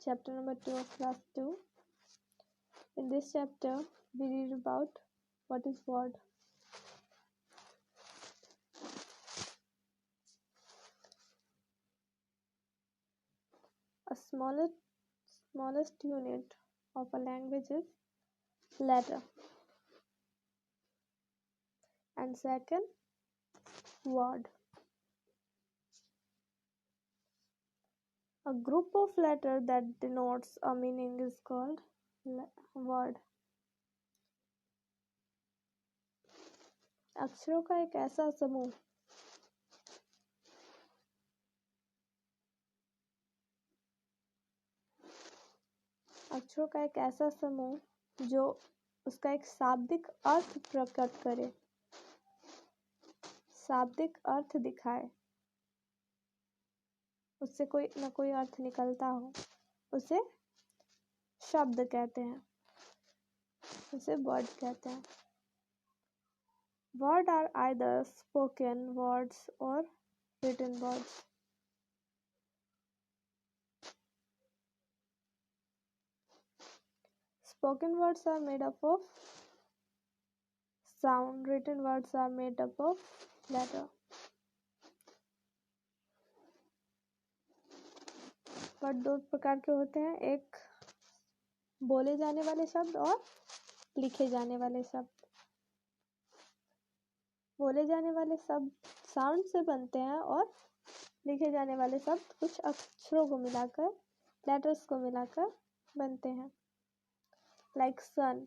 chapter number 2 of class 2. In this chapter, we read about what is word. A smallest unit of a language is letter. And second, word. A group of letters that denotes a meaning is called word. अक्षरों का एक ऐसा समूह जो उसका एक शाब्दिक अर्थ प्रकट करे, शाब्दिक अर्थ दिखाए, उससे कोई न कोई अर्थ निकलता हो, उसे शब्द कहते हैं, उसे वर्ड कहते हैं. Words are either spoken words or written words. Spoken words are made up of sound, written words are made up of letter. Word दो प्रकार के होते हैं, एक बोले जाने वाले शब्द और लिखे जाने वाले शब्द. बोले जाने वाले शब्द साउंड से बनते हैं और लिखे जाने वाले शब्द कुछ अक्षरों को मिलाकर, लेटर्स को मिलाकर बनते हैं. लाइक सन.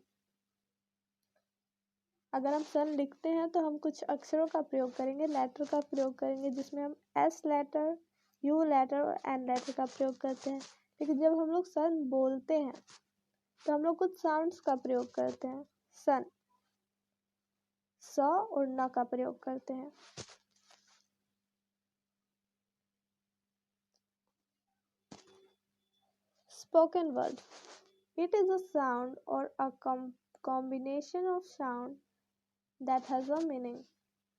अगर हम सन लिखते हैं तो हम कुछ अक्षरों का प्रयोग करेंगे, लेटर का प्रयोग करेंगे, जिसमें हम एस लेटर, यू लेटर और एन लेटर का प्रयोग करते हैं. लेकिन जब हम लोग सन बोलते हैं तो हम लोग कुछ साउंड्स का प्रयोग करते हैं. सन, स और न का प्रयोग करते हैं. Spoken word. It is a sound or a combination of sound that has a meaning.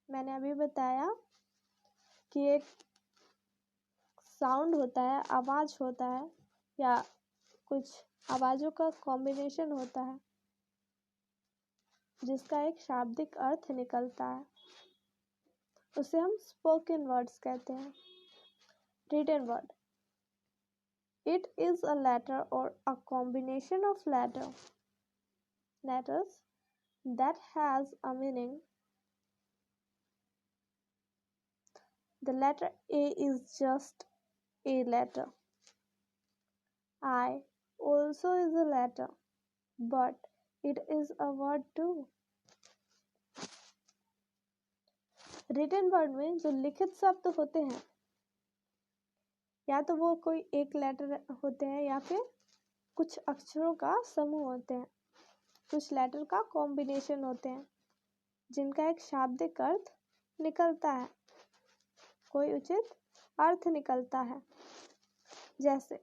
मैंने अभी बताया कि एक साउंड होता है, आवाज होता है, या कुछ आवाजों का कॉम्बिनेशन होता है जिसका एक शाब्दिक अर्थ निकलता है, उसे हम स्पोकन वर्ड्स कहते हैं. Written word. It is a letter or a combination of letters that has a meaning. The letter A is just a letter. I also is a letter, but it is a word too. Written word में जो लिखित शब्द होते हैं, या तो वो कोई एक लेटर होते हैं या फिर कुछ अक्षरों का समूह होते हैं, कुछ लेटर का कॉम्बिनेशन होते हैं जिनका एक शाब्दिक अर्थ निकलता है, कोई उचित अर्थ निकलता है. जैसे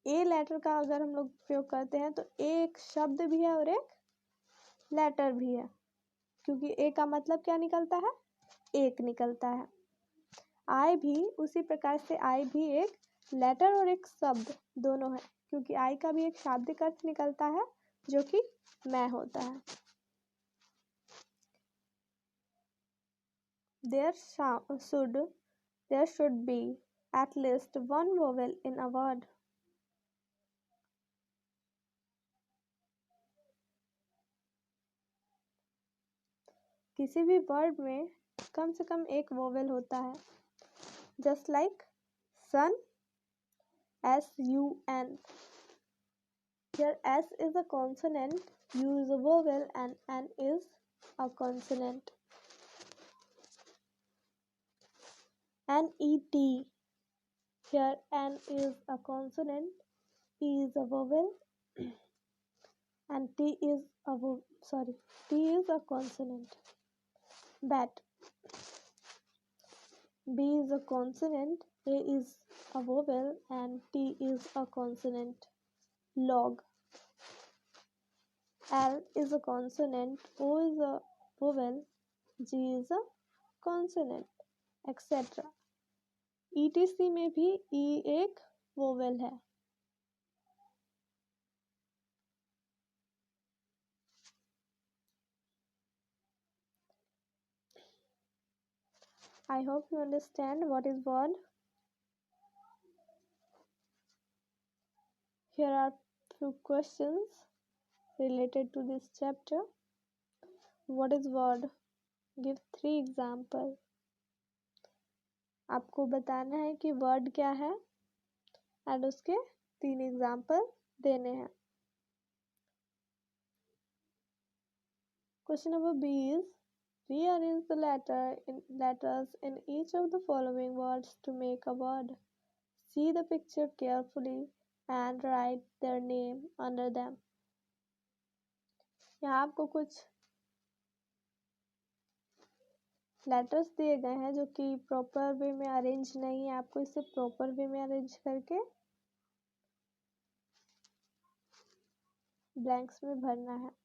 ए लेटर का अगर हम लोग प्रयोग करते हैं तो ए एक शब्द भी है और एक लेटर भी है, क्योंकि ए का मतलब क्या निकलता है, एक निकलता है. आई भी उसी प्रकार से, आई भी एक लेटर और एक शब्द दोनों है, क्योंकि आई का भी एक शाब्दिक अर्थ निकलता है जो कि मैं होता है. There should be at least one vowel in a word. किसी भी वर्ड में कम से कम एक वोवेल होता है. Just like sun, S-U-N. Here S is a consonant, U is a vowel, and N is a consonant. N-E-T. Here N is a consonant, E is a vowel, and T is a consonant. Bat. B is a consonant, A is a vowel, and T is a consonant. Log. L is a consonant, O is a vowel, G is a consonant, etc. ETC में भी E एक vowel है. I hope you understand what is word. Here are few questions related to this chapter. What is word? Give 3 example. आपको बताना है कि word क्या है एंड उसके 3 एग्जाम्पल देने हैं. Question number B is rearrange the letters in each of the following words to make a word. See the picture carefully and write their name under them. यहाँ आपको कुछ लेटर्स दिए गए हैं जो कि प्रॉपर वे में अरेंज नहीं है. आपको इसे प्रॉपर वे में अरेंज करके ब्लैंक्स में भरना है.